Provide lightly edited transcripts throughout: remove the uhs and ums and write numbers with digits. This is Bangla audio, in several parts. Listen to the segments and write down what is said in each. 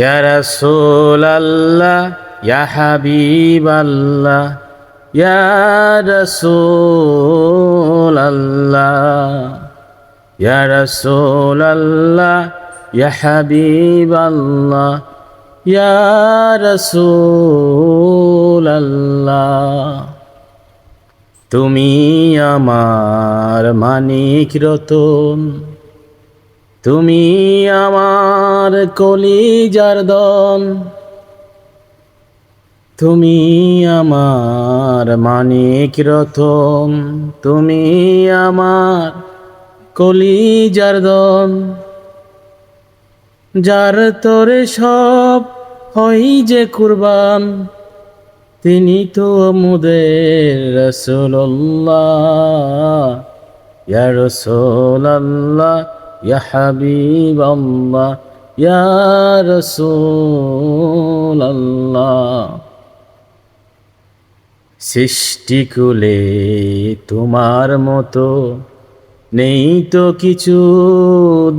ইয়া রাসূলাল্লাহ ইয়া হাবিবাল্লাহ ইয়া রাসূলাল্লাহ ইয়া রাসূলাল্লাহ ইয়া হাবিবাল্লাহ ইয়া রাসূলাল্লাহ। তুমি আমার মানিক রতন, তুমি আমার কলিজার দন, তুমি আমার মানিক রতন, তুমি আমার কলিজার দন। যার তরে সব হই যে কুরবান, তিনি তো মোদের রাসূলুল্লাহ। ইয়া রাসূলাল্লাহ ইয়া হাবিবাল্লাহ ইয়া রাসূলাল্লাহ। সৃষ্টিকুলে তোমার মতো নেই তো কিছু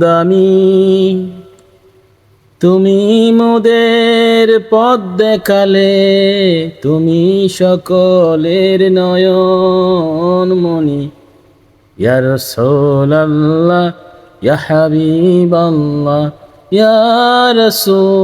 দামি, তুমি মোদের পথ দেখালে, তুমি সকলের নয়ন মনি। ইয়া রাসূলাল্লাহ ইয়া হাবিবাল্লাহ ইয়া রাসূলাল্লাহ।